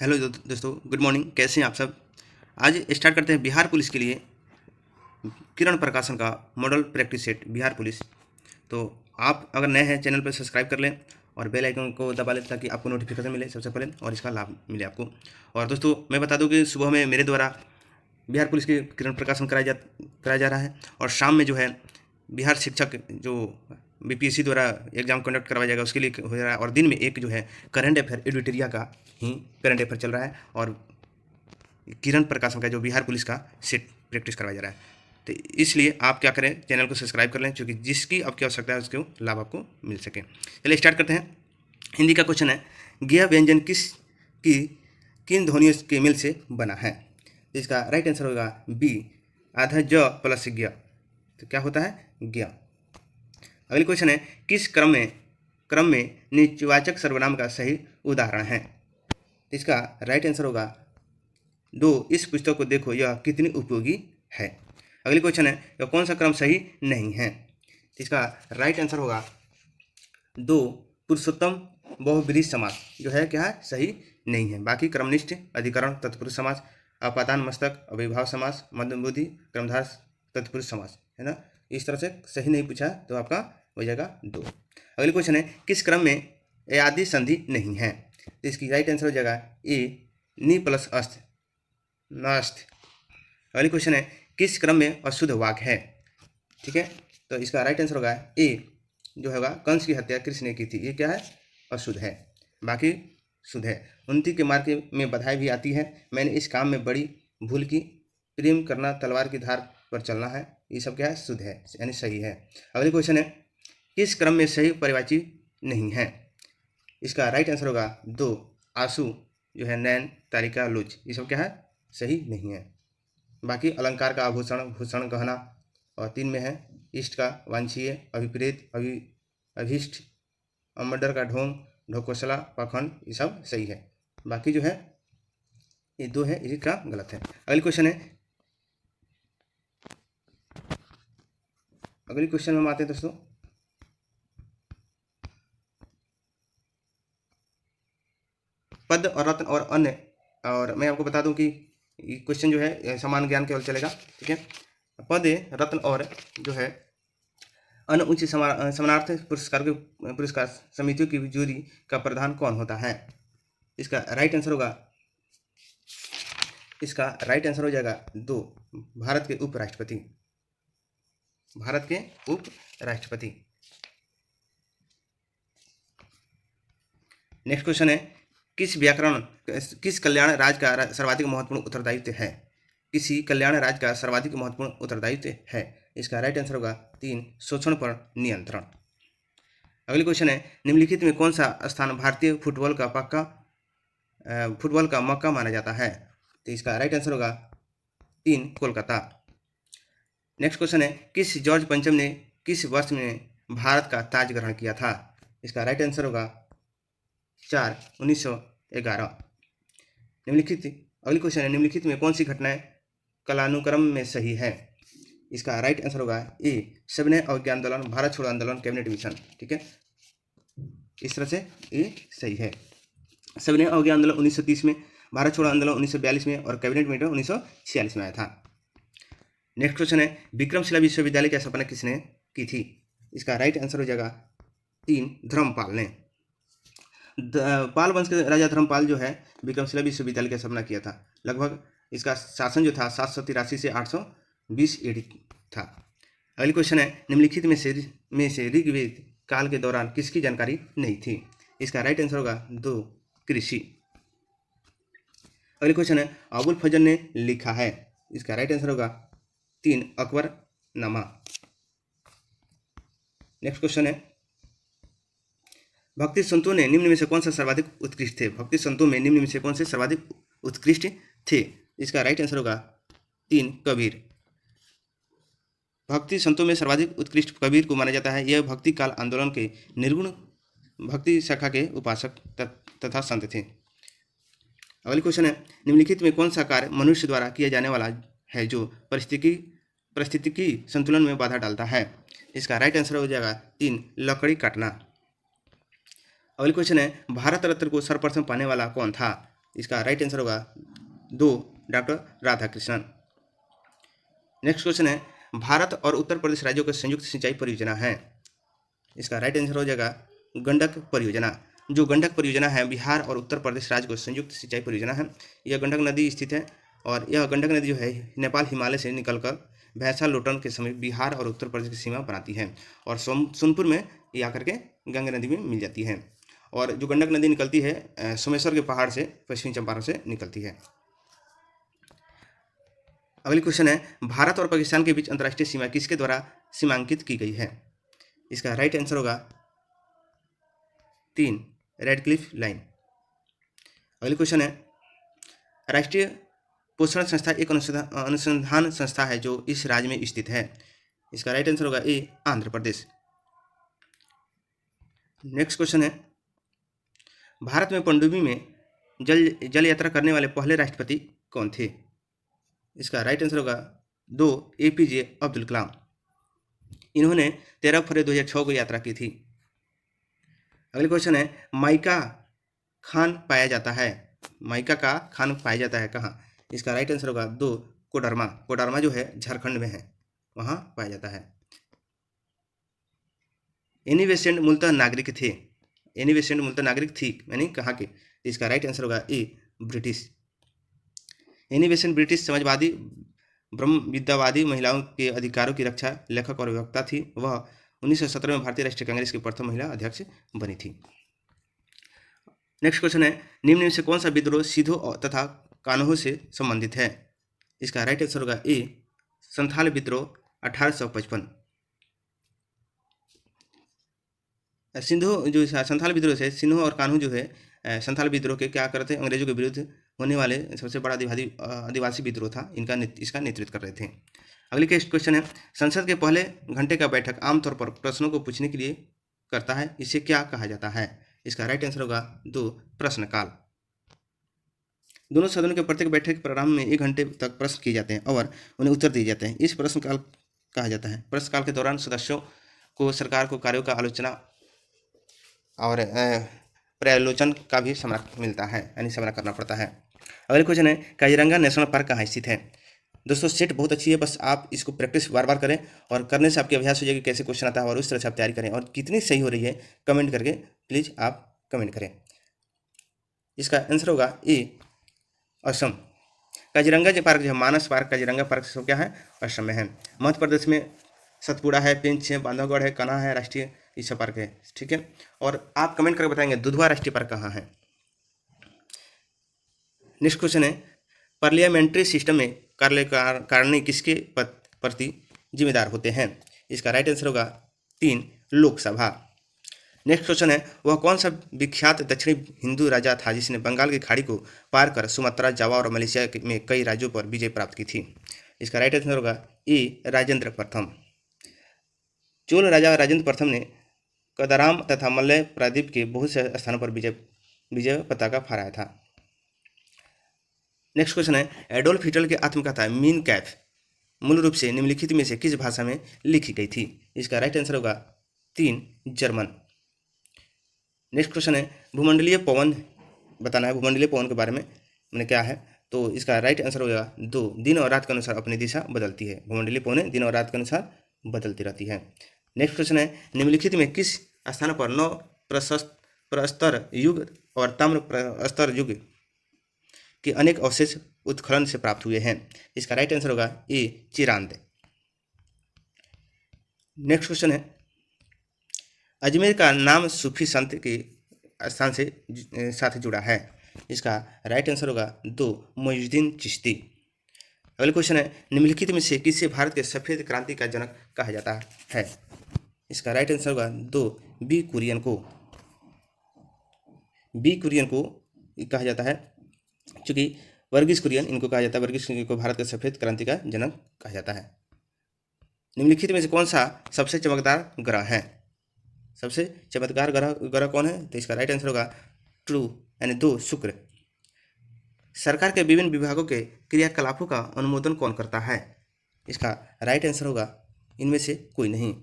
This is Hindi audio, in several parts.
हेलो दोस्तों, गुड मॉर्निंग। कैसे हैं आप सब। आज स्टार्ट करते हैं बिहार पुलिस के लिए किरण प्रकाशन का model practice set Bihar police. तो आप अगर नए हैं चैनल पर सब्सक्राइब कर लें और बेल आइकन को दबा लें ताकि आपको नोटिफिकेशन मिले सबसे पहले और इसका लाभ मिले आपको। और दोस्तों मैं बता दूं कि सुबह में मेरे द्वारा बिहार पुलिस के किरण प्रकाशन कराया जा रहा है और शाम में जो है बिहार शिक्षक जो बीपीएससी द्वारा एग्जाम कंडक्ट करवाया जाएगा उसके लिए हो रहा है। और दिन में एक जो है करंट अफेयर एडिटोरिया का ही करंट अफेयर चल रहा है और किरण प्रकाशन का जो बिहार पुलिस का सेट प्रैक्टिस करवाया जा रहा है। तो इसलिए आप क्या करें, चैनल को सब्सक्राइब कर लें क्योंकि जिसकी आपकी आवश्यकता है उसके लाभ आपको मिल सके। चलिए स्टार्ट करते हैं। हिंदी का क्वेश्चन है, गिया व्यंजन किन ध्वनियों के मेल से बना है। तो इसका राइट आंसर होगा बी, आधा ज प्लस गिया। तो क्या होता है, गिया। अगली क्वेश्चन है, किस क्रम में निचवाचक सर्वनाम का सही उदाहरण है। तो इसका राइट आंसर होगा दो, इस पुस्तक को देखो यह कितनी उपयोगी है। अगली क्वेश्चन है, यह कौन सा क्रम सही नहीं है। तो इसका राइट आंसर होगा दो, पुरुषोत्तम बहुब्रीहि समास जो है क्या है, सही नहीं है। बाकी क्रमनिष्ठ अधिकरण तत्पुरुष समास, अपादान मस्तक अविभाव समास, मध्यमबुद्धि क्रमधार तत्पुरुष समास है ना। इस तरह से सही नहीं पूछा तो आपका हो जाएगा दो। अगली क्वेश्चन है, किस क्रम में ए आदि संधि नहीं है। तो इसकी राइट आंसर हो जाएगा ए, नी प्लस अस्थ नास्त। अगली क्वेश्चन है, किस क्रम में अशुद्ध वाक है। ठीक है, तो इसका राइट आंसर होगा ए, जो होगा कंस की हत्या कृष्ण ने की थी, ये क्या है, अशुद्ध है। बाकी शुद्ध है। उन्नति के मार्ग में बधाई भी आती है, मैंने इस काम में बड़ी भूल की, प्रेम करना तलवार की धार पर चलना है, ये सब क्या है, शुद्ध है यानी सही है। अगली क्वेश्चन है, किस क्रम में सही पर्यायवाची नहीं है। इसका राइट आंसर होगा दो, आंसू जो है नैन तारिका लुच, ये सब क्या है, सही नहीं है। बाकी अलंकार का आभूषण भूषण गहना और तीन में है, इष्ट का वांछीय अभिप्रेत अभिष्ट, अमडर का ढोंग ढोकोसला पाखंड, ये सब सही है। बाकी जो है ये दो है इसका गलत है। अगली क्वेश्चन में हम आते हैं दोस्तों। पद और रत्न और अन्य, और मैं आपको बता दूं कि ये क्वेश्चन जो है समान ज्ञान केवल चलेगा। ठीक है, पद रत्न और जो है अन्य उच्च समानार्थी पुरस्कार समितियों की जूरी का प्रधान कौन होता है। इसका राइट आंसर हो जाएगा दो, भारत के उपराष्ट्रपति। नेक्स्ट क्वेश्चन है, किस कल्याण राज्य का सर्वाधिक महत्वपूर्ण उत्तरदायित्व है। किसी कल्याण राज्य का सर्वाधिक महत्वपूर्ण उत्तरदायित्व है। इसका राइट आंसर होगा तीन, शोषण पर नियंत्रण। अगली क्वेश्चन है, निम्नलिखित में कौन सा स्थान भारतीय फुटबॉल का मक्का माना जाता है। तो इसका राइट आंसर होगा तीन, कोलकाता। नेक्स्ट क्वेश्चन है, किस जॉर्ज पंचम ने किस वर्ष में भारत का ताज ग्रहण किया था। इसका राइट आंसर होगा 1911। अगली क्वेश्चन है, निम्नलिखित में कौन सी घटनाएं कालानुक्रम में सही है। इसका राइट आंसर होगा ए, सविनय अवज्ञा आंदोलन, भारत छोड़ो आंदोलन, कैबिनेट मिशन। ठीक है, इस तरह से ये सही है। सविनय अवज्ञा आंदोलन 1930 में, भारत छोड़ो आंदोलन 1942 में और कैबिनेट मिशन 1946 में आया था। नेक्स्ट क्वेश्चन है, विक्रमशिला विश्वविद्यालय की स्थापना किसने की थी। इसका राइट आंसर हो जाएगा तीन, धर्मपाल ने। पाल वंश के राजा धर्मपाल जो है विक्रमशिला विश्वविद्यालय की स्थापना किया था। लगभग इसका शासन जो था 783 से 820 एडी था। अगली क्वेश्चन है, निम्नलिखित में से ऋग्वेद काल के दौरान किसकी जानकारी नहीं थी। इसका राइट आंसर होगा दो, कृषि। अगली क्वेश्चन है, अबुल फजल ने लिखा है। इसका राइट आंसर होगा तीन, अकबरनामा। नेक्स्ट क्वेश्चन है, भक्ति संतों में निम्न में से कौन से सर्वाधिक उत्कृष्ट थे। इसका राइट आंसर होगा तीन, कबीर। भक्ति संतों में सर्वाधिक उत्कृष्ट कबीर को माना जाता है। यह भक्ति काल आंदोलन के निर्गुण भक्ति शाखा के उपासक तथा संत थे। अगली क्वेश्चन है, निम्नलिखित में कौन सा कार्य मनुष्य द्वारा किया जाने वाला है जो परिस्थितिकी संतुलन में बाधा डालता है। इसका राइट आंसर हो जाएगा तीन, लकड़ी काटना। अगली क्वेश्चन है, भारत रत्न को सर्वप्रथम पाने वाला कौन था। इसका राइट आंसर होगा 2 डॉक्टर राधाकृष्णन। नेक्स्ट क्वेश्चन है भारत और उत्तर प्रदेश राज्यों की संयुक्त सिंचाई परियोजना है। इसका राइट आंसर हो जाएगा गंडक परियोजना। जो गंडक परियोजना है बिहार और उत्तर प्रदेश राज्य को संयुक्त सिंचाई परियोजना है। यह गंडक नदी स्थित है और यह गंडक नदी जो है नेपाल हिमालय से निकलकर भैंसा लोटन के समीप बिहार और उत्तर प्रदेश की सीमा बनाती है और सोनपुर में ये आकर के गंगा नदी में मिल जाती है। और जो गंडक नदी निकलती है सोमेश्वर के पहाड़ से पश्चिमी चंपारण से निकलती है। अगली क्वेश्चन है भारत और पाकिस्तान के बीच अंतर्राष्ट्रीय सीमा किसके द्वारा सीमांकित की गई है। इसका राइट आंसर होगा 3 रेडक्लिफ लाइन। अगली क्वेश्चन है राष्ट्रीय पोषण संस्था एक अनुसंधान संस्था है जो इस राज्य में स्थित है। इसका राइट आंसर होगा ए आंध्र प्रदेश। नेक्स्ट क्वेश्चन है भारत में पनडुब्बी में जल यात्रा करने वाले पहले राष्ट्रपति कौन थे। इसका राइट आंसर होगा 2 APJ अब्दुल कलाम। इन्होंने 13 फरवरी 2006 को यात्रा की थी। अगले क्वेश्चन है माइका खान पाया जाता है। माइका का खान पाया जाता है कहाँ। इसका राइट आंसर होगा 2 कोडरमा। कोडरमा जो है झारखंड में है, वहाँ पाया जाता है। एनी बेसेंट मूलतः नागरिक थे। एनी बेसेंट मूलतः नागरिक थी यानी कहाँ के। इसका राइट आंसर होगा A British. Annie Besant British समाजवादी ब्रह्म विद्यावादी महिलाओं के अधिकारों की रक्षा लेखक और वक्ता थी। वह 1917 में भारतीय राष्ट्रीय कांग्रेस की प्रथम महिला अध्यक्ष बनी थी। नेक्स्ट क्वेश्चन है निम्न में से कौन सा विद्रोह सिधो तथा कान्हो से संबंधित है। इसका राइट आंसर होगा ए संथाल विद्रोह 1855। सिंधु जो संथाल विद्रोह से सिन्हो और कान्हू जो है संथाल विद्रोह के क्या करते थे, अंग्रेजों के विरुद्ध होने वाले सबसे बड़ा आदिवासी विद्रोह था। इसका नेतृत्व कर रहे थे। अगली क्वेश्चन है संसद के पहले घंटे का बैठक आमतौर पर प्रश्नों को पूछने के लिए करता है, इसे क्या कहा जाता है। इसका राइट आंसर होगा 2 प्रश्नकाल। दोनों सदनों के प्रत्येक बैठक के प्रारंभ में 1 घंटे तक प्रश्न किए जाते हैं और उन्हें उत्तर दिए जाते हैं। इस प्रश्नकाल कहा जाता है। प्रश्नकाल के दौरान सदस्यों को सरकार को कार्यों का आलोचना और पर्यालोचन का भी सामना मिलता है यानी सामना करना पड़ता है। अगले क्वेश्चन है काजीरंगा नेशनल पार्क कहाँ स्थित है। दोस्तों सेट बहुत अच्छी है, बस आप इसको प्रैक्टिस बार बार करें और करने से आपके अभ्यास हो जाएगी कैसे क्वेश्चन आता है और उस तरह से आप तैयारी करें। और कितनी सही हो रही है कमेंट करके प्लीज़ आप कमेंट करें। इसका आंसर होगा ए असम। काजीरंगा जो पार्क जो है मानस पार्क काजीरंगा पार्क से क्या है असम में है। मध्य प्रदेश में सतपुड़ा है, पेंच है, बांधवगढ़ है, कन्हा है, राष्ट्रीय ये सब पार्क है। ठीक है, और आप कमेंट करके बताएंगे दुधवा राष्ट्रीय पार्क कहाँ है। नेक्स्ट क्वेश्चन है पार्लियामेंट्री सिस्टम में कार्यकारिणी किसके प्रति जिम्मेदार होते हैं। इसका राइट आंसर होगा 3 लोकसभा। नेक्स्ट क्वेश्चन है वह कौन सा विख्यात दक्षिणी हिंदू राजा था जिसने बंगाल की खाड़ी को पार कर सुमात्रा, जावा और मलेशिया में कई राज्यों पर विजय प्राप्त की थी। इसका राइट आंसर होगा ए राजेंद्र प्रथम। चोल राजा राजेंद्र प्रथम ने कदाराम तथा मलय प्रायद्वीप के बहुत से स्थानों पर विजय पताका फहराया था। नेक्स्ट क्वेश्चन है एडोल्फ हिटलर की आत्मकथा मीन कैफ मूल रूप से निम्नलिखित में से किस भाषा में लिखी गई थी। इसका राइट आंसर होगा 3 जर्मन। नेक्स्ट क्वेश्चन है भूमंडलीय पवन बताना है। भूमंडलीय पवन के बारे में मैंने क्या है, तो इसका राइट आंसर होगा 2 दिन और रात के अनुसार अपनी दिशा बदलती है। भूमंडलीय पवन दिन और रात के अनुसार बदलती रहती है। नेक्स्ट क्वेश्चन है निम्नलिखित में किस स्थान पर 9 प्रस्तर युग और ताम्र प्रस्तर युग के अनेक अवशेष उत्खनन से प्राप्त हुए हैं। इसका राइट आंसर होगा ए चिरांद। नेक्स्ट क्वेश्चन है अजमेर का नाम सूफी संत के स्थान से साथ जुड़ा है। इसका राइट आंसर होगा 2 मोइनुद्दीन चिश्ती। अगले क्वेश्चन है निम्नलिखित में से किसे भारत के सफ़ेद क्रांति का जनक कहा जाता है। इसका राइट आंसर होगा 2 बी कुरियन को। बी कुरियन को कहा जाता है क्योंकि वर्गीस कुरियन इनको कहा जाता है। वर्गीस कुरियन को भारत के सफ़ेद क्रांति का जनक कहा जाता है। निम्नलिखित में से कौन सा सबसे चमकदार ग्रह है। सबसे चमत्कार ग्रह कौन है, तो इसका राइट आंसर होगा ट्रू यानी 2 शुक्र। सरकार के विभिन्न विभागों के क्रियाकलापों का अनुमोदन कौन करता है। इसका राइट आंसर होगा इनमें से कोई नहीं।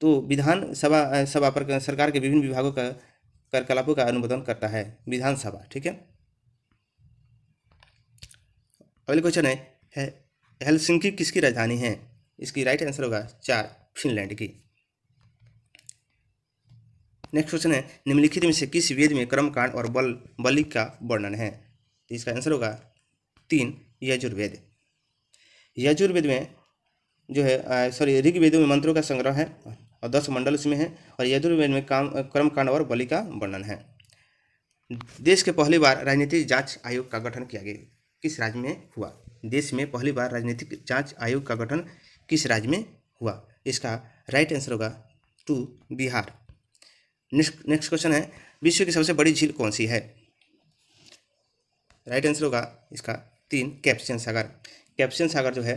तो विधानसभा पर सरकार के विभिन्न विभागों का कार्यकलापों का अनुमोदन करता है विधानसभा। ठीक है। अगले क्वेश्चन है हेलसिंकी किसकी राजधानी है? इसकी राइट आंसर होगा 4 फिनलैंड की। नेक्स्ट क्वेश्चन है निम्नलिखित में से किस वेद में कर्मकांड और बलि का वर्णन है? तो इसका आंसर होगा 3 यजुर्वेद। यजुर्वेद में जो है ऋग्वेद में मंत्रों का संग्रह है और 10 मंडल इसमें है, और यजुर्वेद में कर्मकांड और बलि का वर्णन है। देश के पहली बार राजनीतिक जांच आयोग का गठन किया गया किस राज्य में हुआ? देश में पहली बार राजनीतिक जांच आयोग का गठन किस राज्य में हुआ? इसका राइट आंसर होगा 2 बिहार। नेक्स्ट क्वेश्चन है विश्व की सबसे बड़ी झील कौन सी है? राइट आंसर होगा इसका 3 कैस्पियन सागर। कैस्पियन सागर जो है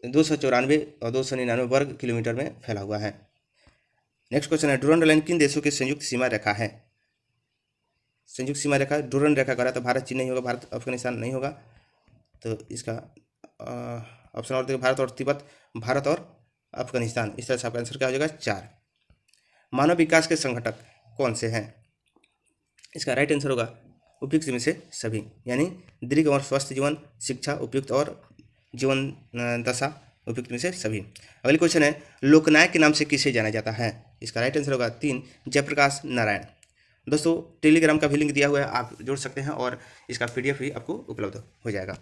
294 और 299 वर्ग किलोमीटर में फैला हुआ है। नेक्स्ट क्वेश्चन है डुरंड लाइन किन देशों की संयुक्त सीमा रेखा है? संयुक्त सीमा रेखा डुरंड रेखा करा तो भारत चीन नहीं होगा, भारत अफगानिस्तान नहीं होगा, तो इसका ऑप्शन और देखिए भारत और तिब्बत, भारत और अफगानिस्तान। इस तरह से आपका आंसर क्या हो जाएगा 4। मानव विकास के संगठक कौन से हैं? इसका राइट आंसर होगा उपयुक्त में से सभी, यानी दीर्घ और स्वस्थ जीवन, शिक्षा, उपयुक्त और जीवन दशा, उपयुक्त में से सभी। अगली क्वेश्चन है लोकनायक के नाम से किसे जाना जाता है? इसका राइट आंसर होगा 3 जयप्रकाश नारायण। दोस्तों टेलीग्राम का भी लिंक दिया हुआ है, आप जोड़ सकते हैं और इसका PDF भी आपको उपलब्ध हो जाएगा।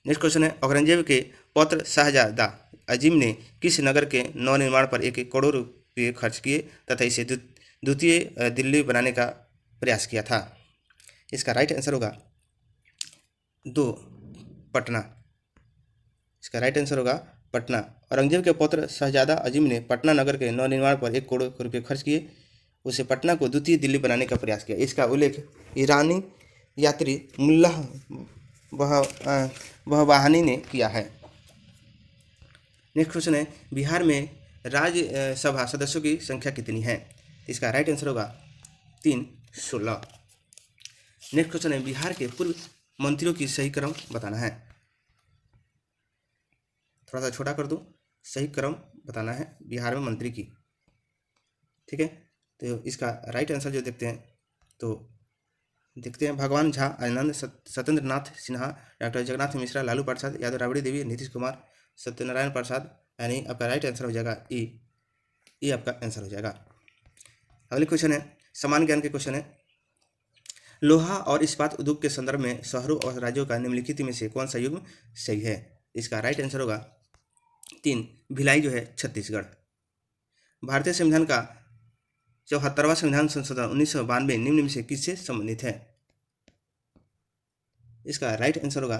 नेक्स्ट क्वेश्चन है औरंगजेब के पौत्र शाहजादा अजीम ने किस नगर के नवनिर्माण पर 1 करोड़ रुपये खर्च किए तथा इसे द्वितीय दिल्ली बनाने का प्रयास किया था? इसका राइट आंसर होगा 2 पटना। इसका राइट आंसर होगा पटना। औरंगजेब के पुत्र शहजादा अजीम ने पटना नगर के नवनिर्माण पर 1 करोड़ रुपये खर्च किए, उसे पटना को द्वितीय दिल्ली बनाने का प्रयास किया। इसका उल्लेख ईरानी यात्री मुल्ला बहबानी ने किया है। नेक्स्ट क्वेश्चन है बिहार में राज्यसभा सदस्यों की संख्या कितनी है? इसका राइट आंसर होगा 316। नेक्स्ट क्वेश्चन है बिहार के पूर्व मंत्रियों की सही क्रम बताना है। थोड़ा सा छोटा कर दूं, सही क्रम बताना है बिहार में मंत्री की, ठीक है। तो इसका राइट आंसर जो देखते हैं भगवान झा, आनंद सत्येंद्र नाथ सिन्हा, डॉक्टर जगन्नाथ मिश्रा, लालू प्रसाद यादव, राबड़ी देवी, नीतीश कुमार, सत्यनारायण प्रसाद, यानी आपका राइट आंसर हो जाएगा ई आपका आंसर हो जाएगा। अगले क्वेश्चन है समान ज्ञान के क्वेश्चन है लोहा और इस्पात उद्योग के संदर्भ में शहरों और राज्यों का निम्नलिखित में से कौन सा युग्म सही है? इसका राइट आंसर होगा 3 भिलाई जो है छत्तीसगढ़। भारतीय संविधान का 74वां संविधान संशोधन 1992 निम्न में से किससे संबंधित है? इसका राइट आंसर होगा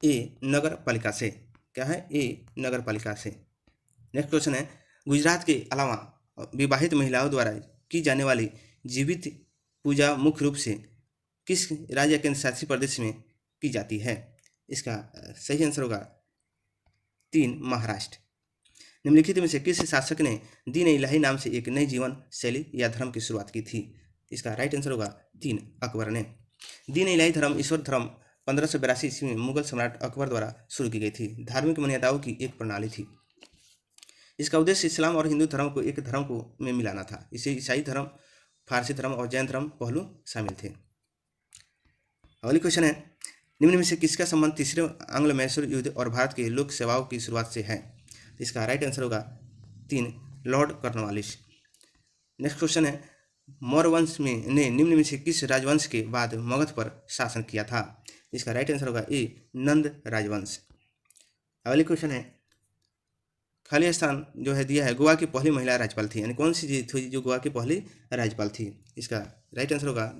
ए नगर पालिका से। क्या है? ए नगर पालिका से। नेक्स्ट क्वेश्चन है गुजरात के अलावा विवाहित महिलाओं द्वारा की जाने वाली जीवित पूजा मुख्य रूप से किस राज्य केंद्र शासित प्रदेश में की जाती है? इसका सही आंसर होगा 3 महाराष्ट्र। निम्नलिखित में से किस शासक ने दीन इलाही नाम से एक नई जीवन शैली या धर्म की शुरुआत की थी? इसका राइट आंसर होगा 3 अकबर ने। दीन इलाही धर्म ईश्वर धर्म 1582 ईस्वी में मुगल सम्राट अकबर द्वारा शुरू की गई थी। धार्मिक मान्यताओं की एक प्रणाली थी। इसका उद्देश्य इस्लाम और हिंदू धर्म को एक धर्म को में मिलाना था। इसे ईसाई धर्म, फारसी धर्म और जैन धर्म पहलू शामिल थे। अगली क्वेश्चन है निम्न में से किसका संबंध तीसरे आंग्ल मैसूर युद्ध और भारत के लोक सेवाओं की शुरुआत से है? इसका राइट आंसर होगा 3 लॉर्ड कॉर्नवालिस। नेक्स्ट क्वेश्चन है मौर्य वंश में ने निम्न में से किस राजवंश के बाद मगध पर शासन किया था? इसका राइट आंसर होगा ए नंद राजवंश। अगली क्वेश्चन है खाली स्थान जो है दिया है गोवा की पहली महिला राज्यपाल थी, यानी कौन सी थी जो गोवा की पहली राज्यपाल थी? इसका राइट आंसर होगा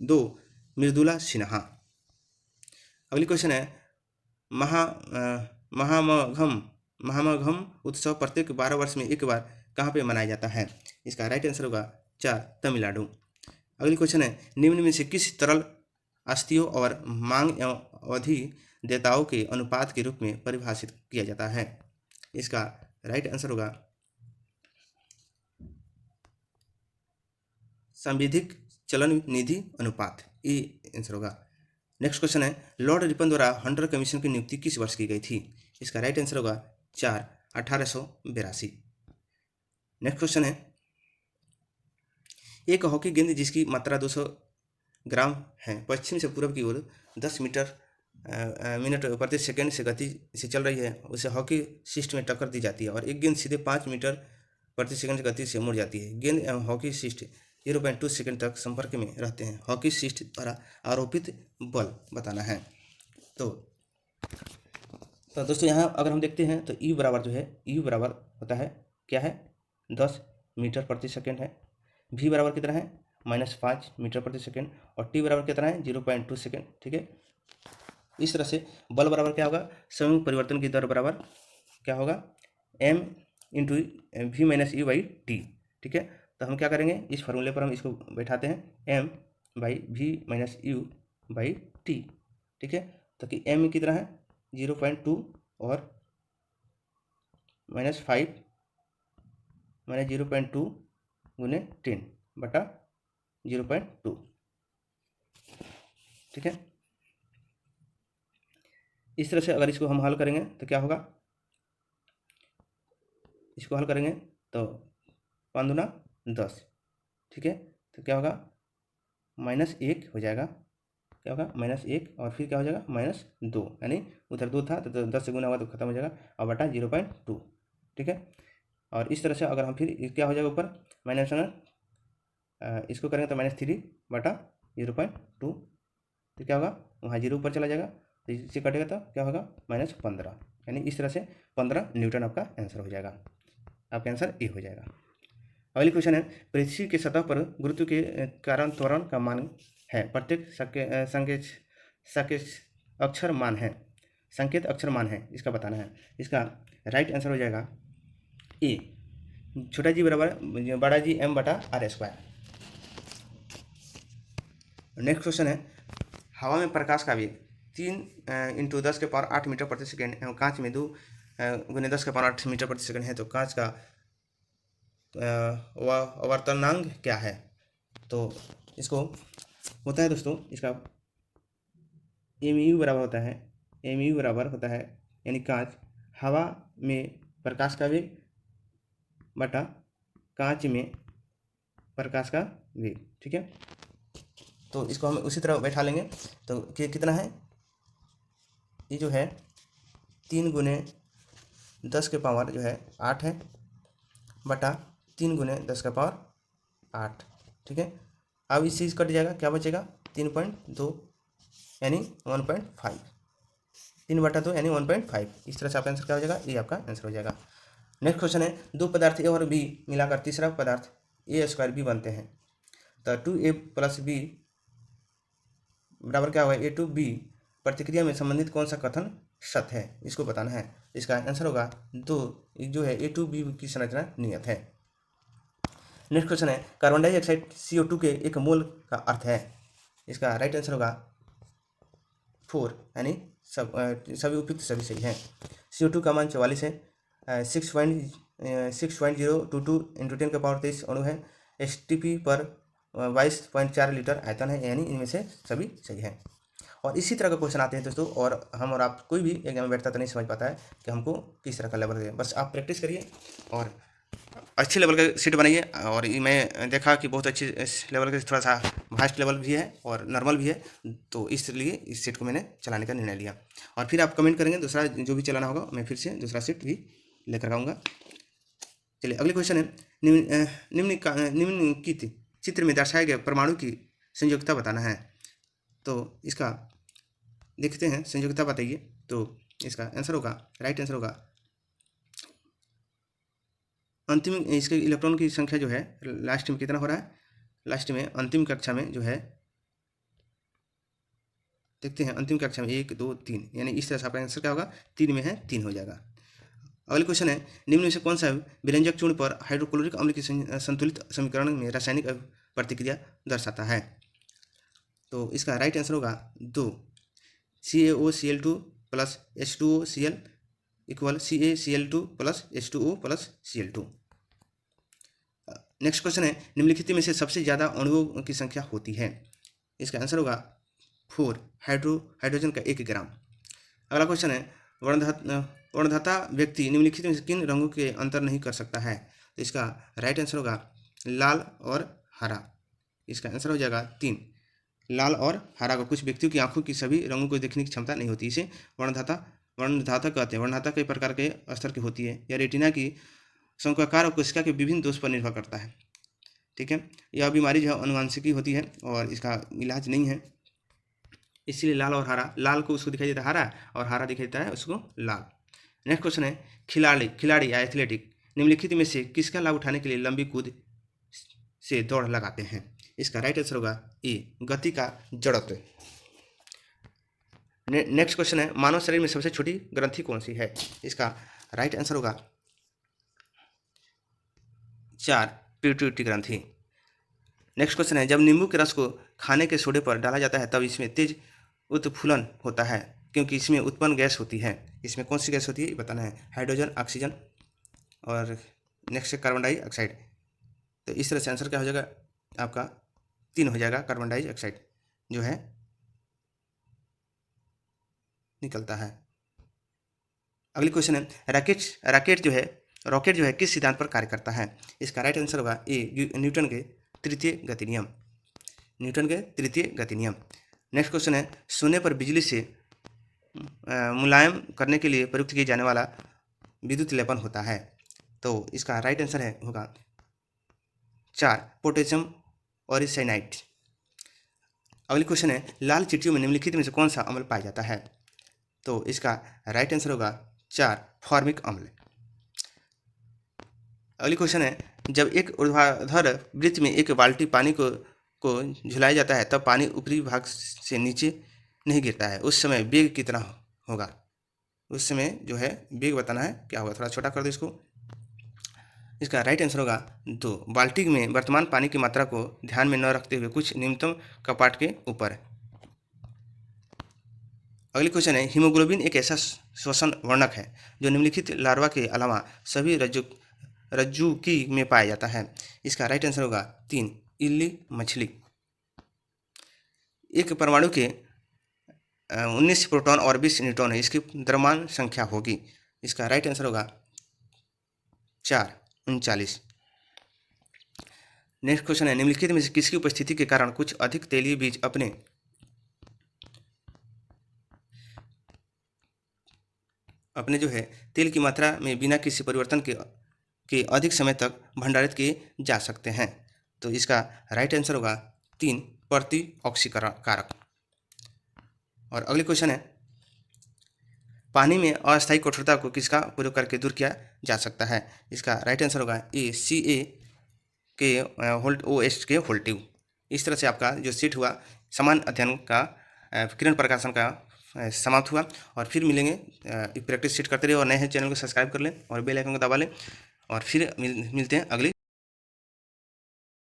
2 मृदुला सिन्हा। अगली क्वेश्चन है महामघम उत्सव प्रत्येक 12 वर्ष में एक बार कहाँ पे मनाया जाता है? इसका राइट आंसर होगा 4 तमिलनाडु। अगली क्वेश्चन है निम्न में से किस तरल अस्थियों और मांग एवं अवधि देयताओं के अनुपात के रूप में परिभाषित किया जाता है? इसका राइट आंसर होगा सांविधिक चलन निधि अनुपात, ये आंसर होगा। नेक्स्ट क्वेश्चन है लॉर्ड रिपन द्वारा हंटर कमीशन की नियुक्ति किस वर्ष की गई थी? इसका राइट आंसर होगा 4 1882। नेक्स्ट क्वेश्चन है एक हॉकी गेंद जिसकी मात्रा 200 ग्राम है पश्चिम से पूर्व की ओर 10 मिनट प्रति सेकंड से गति से चल रही है, उसे हॉकी सिस्ट में टक्कर दी जाती है और एक गेंद सीधे 5 मीटर प्रति सेकंड की गति से मुड़ जाती है। गेंद एवं हॉकी सिस्ट 0.2 सेकंड तक संपर्क में रहते हैं। हॉकी सिस्ट द्वारा आरोपित बल बताना है। तो दोस्तों यहाँ अगर हम देखते हैं तो ई बराबर जो है, ई बराबर होता है क्या है, 10 मीटर प्रति सेकंड है। भी बराबर कितना है, -5 मीटर प्रति सेकंड। और टी बराबर कितना है, 0.2 सेकंड। ठीक है, इस तरह से बल बराबर क्या होगा, समय परिवर्तन की दर बराबर क्या होगा, m into v minus u by t. ठीक है, तो हम क्या करेंगे, इस फार्मूले पर हम इसको बैठाते हैं, m by v minus u by t. ठीक है, तो कि m कितना है 0.2 और -5 माइनस 0.2 गुने 10 बटा 0.2। ठीक है, इस तरह से अगर इसको हम हल करेंगे तो क्या होगा, इसको हल करेंगे तो 5 दूना 10। ठीक है, तो क्या होगा, -1 हो जाएगा, क्या होगा -1 और फिर क्या हो जाएगा -2, यानी उधर 2 था तो 10 से गुना हुआ तो खत्म हो जाएगा और बटा 0.2। ठीक है, और इस तरह से अगर हम फिर क्या हो जाएगा ऊपर माइनस, इसको करेंगे तो -3 बटा 0.2, तो क्या होगा वहाँ 0 ऊपर चला जाएगा, तो इससे कटेगा तो क्या होगा -15, यानी इस तरह से 15 न्यूटन आपका आंसर हो जाएगा। आपका आंसर ए हो जाएगा। अगली क्वेश्चन है, पृथ्वी की सतह पर गुरुत्व के कारण त्वरण का मान है, प्रत्येक संकेत अक्षर मान है, संकेत अक्षर मान है, इसका बताना है। इसका राइट आंसर हो जाएगा ए, छोटा जी बराबर बड़ा जी m बटा r²। नेक्स्ट क्वेश्चन है, हवा में प्रकाश का वेग 3 × 10⁸ मीटर प्रति सेकंड एवं कांच में 2 × 10⁸ मीटर प्रति सेकंड है, तो कांच का आवर्तनांक क्या है। तो इसको होता है दोस्तों, इसका एम बराबर होता है, एम बराबर होता है यानी कांच हवा में प्रकाश का वेग बटा कांच में प्रकाश का वेग। ठीक है, तो इसको हम उसी तरह बैठा लेंगे तो कितना है, ये जो है 3 × 10⁸ जो है 8 है बटा 3 × 10⁸ ठीक है, अब इस चीज़ कट जाएगा, क्या बचेगा 3.2 यानी 1.5, 3/2 यानी 1.5। इस तरह से आपका आंसर क्या हो जाएगा, ये आपका आंसर हो जाएगा। नेक्स्ट क्वेश्चन है, दो पदार्थ ए और बी मिलाकर तीसरा पदार्थ a² बनते हैं, तो 2a + b बराबर क्या होगा a2b प्रतिक्रिया में संबंधित कौन सा कथन सत्य है, इसको बताना है। इसका आंसर होगा 2 जो है a2b की संरचना नियत है। नेक्स्ट क्वेश्चन है, कार्बन डाइऑक्साइड CO2 के एक मोल का अर्थ है, इसका राइट आंसर होगा 4, यानी सभी उपयुक्त सभी सही हैं। CO2 का मान 44 है, 6.022 × 10⁻23 अणु है, STP पर 22.4 लीटर आयतन है, यानी इनमें से सभी सही है। और इसी तरह का क्वेश्चन आते हैं दोस्तों, और हम और आप कोई भी एग्जाम में बैठता तो नहीं समझ पाता है कि हमको किस तरह का लेवल है। बस आप प्रैक्टिस करिए और अच्छे लेवल का सीट बनाइए। और मैं देखा कि बहुत अच्छे लेवल का, थोड़ा सा फास्ट लेवल भी है और नॉर्मल भी है, तो इसलिए इस सीट को मैंने चलाने का निर्णय लिया। और फिर आप कमेंट करेंगे, दूसरा जो भी चलाना होगा मैं फिर से दूसरा सीट भी लेकर आऊँगा। चलिए अगली क्वेश्चन है, निम्नलिखित चित्र में दर्शाए गए परमाणु की संयोजकता बताना है। तो इसका देखते हैं, संयोजकता बताइए। तो इसका आंसर होगा, राइट आंसर होगा अंतिम, इसके इलेक्ट्रॉन की संख्या जो है लास्ट में कितना हो रहा है, लास्ट में अंतिम कक्षा में जो है देखते हैं, अंतिम कक्षा में 1 2 3, यानी इस तरह से आपका आंसर क्या होगा, 3 में है 3 हो जाएगा। अगले क्वेश्चन है, निम्न में से कौन सा विलयंजक चूर्ण पर हाइड्रोक्लोरिक अम्ल की संतुलित समीकरण में रासायनिक प्रतिक्रिया दर्शाता है। तो इसका राइट आंसर होगा 2, CaOCl2 + H2OCl = CaCl2 + H2O + Cl2। Next question है, निम्नलिखित में से सबसे ज़्यादा अणुओं की संख्या होती है, इसका आंसर होगा 4, हाइड्रोजन का 1 ग्राम। अगला क्वेश्चन है, वर्णदाता व्यक्ति निम्नलिखित में से किन रंगों के अंतर नहीं कर सकता है, तो इसका राइट आंसर होगा लाल और हरा। इसका आंसर हो जाएगा 3। लाल और हरा का कुछ व्यक्तियों की आंखों की सभी रंगों को देखने की क्षमता नहीं होती, इसे वर्णधाता कहते हैं। वर्णधाता कई प्रकार के स्तर की होती है। यह रेटिना की शंक्वाकार और कोशिका के विभिन्न दोष पर निर्भर करता है। ठीक है, यह बीमारी जो है अनुवांशिकी होती है और इसका इलाज नहीं है, इसलिए लाल और हरा, लाल को उसको दिखाई देता है हरा और हरा दिखाई देता है उसको लाल। नेक्स्ट क्वेश्चन है, खिलाड़ी या एथलेटिक निम्नलिखित में से किसका लाभ उठाने के लिए लंबी कूद से दौड़ लगाते हैं? इसका राइट आंसर होगा ए, गति का जड़त्व। नेक्स्ट क्वेश्चन है, मानव शरीर में सबसे छोटी ग्रंथि कौन सी है? इसका राइट आंसर होगा 4, पिट्यूटरी ग्रंथि। नेक्स्ट क्वेश्चन है, जब नींबू के रस को खाने के सोडे पर डाला जाता है तब इसमें तेज उत्फुलन होता है क्योंकि इसमें उत्पन्न गैस होती है। इसमें कौन सी गैस होती है बताना है, हाइड्रोजन, ऑक्सीजन और नेक्स्ट है कार्बन डाइऑक्साइड। तो इस तरह से आंसर क्या हो जाएगा आपका 3 हो जाएगा, कार्बन डाइऑक्साइड जो है निकलता है। अगली क्वेश्चन है, रॉकेट जो है किस सिद्धांत पर कार्य करता है? इसका राइट आंसर होगा ए, न्यूटन के तृतीय गति नियम। नेक्स्ट क्वेश्चन है, सोने पर बिजली से मुलायम करने के लिए प्रयुक्त किए जाने वाला विद्युत लेपन होता है। तो इसका राइट आंसर होगा 4, पोटेशियम और साइनाइड। अगली क्वेश्चन है, लाल चींटियों में निम्नलिखित में से कौन सा अम्ल पाया जाता है? तो इसका राइट आंसर होगा 4, फॉर्मिक अम्ल। अगली क्वेश्चन है, जब एक ऊर्ध्वाधर वृत्त में एक बाल्टी पानी को झुलाया जाता है तब पानी ऊपरी भाग से नीचे नहीं गिरता है, उस समय वेग कितना होगा? उस समय जो है वेग बताना है क्या होगा, थोड़ा छोटा कर दो इसको। इसका राइट आंसर होगा 2, बाल्टी में वर्तमान पानी की मात्रा को ध्यान में न रखते हुए कुछ न्यूनतम कपाट के ऊपर। अगली क्वेश्चन है, हीमोग्लोबिन एक ऐसा श्वसन वर्णक है जो निम्नलिखित लार्वा के अलावा सभी रज्जुकी में पाया जाता है। इसका राइट आंसर होगा 3, इल्ली मछली। एक परमाणु के 19 प्रोटॉन और 20 न्यूट्रॉन है, इसकी द्रव्यमान संख्या होगी। इसका राइट आंसर होगा 4, 39। नेक्स्ट क्वेश्चन है, निम्नलिखित में से किसकी उपस्थिति के कारण कुछ अधिक तेलीय बीज अपने जो है तेल की मात्रा में बिना किसी परिवर्तन के अधिक समय तक भंडारित किए जा सकते हैं? तो इसका राइट आंसर होगा 3, प्रतिऑक्सीकारक। और अगली क्वेश्चन है, पानी में अस्थायी कठोरता को किसका प्रयोग करके दूर किया जा सकता है? इसका राइट आंसर होगा ए, CaOH के होल्टिव। इस तरह से आपका जो सीट हुआ समान अध्ययन का किरण प्रकाशन का समाप्त हुआ। और फिर मिलेंगे, प्रैक्टिस सीट करते रहे और नए चैनल को सब्सक्राइब कर लें और बेल आइकन को दबा लें और फिर मिलते हैं अगली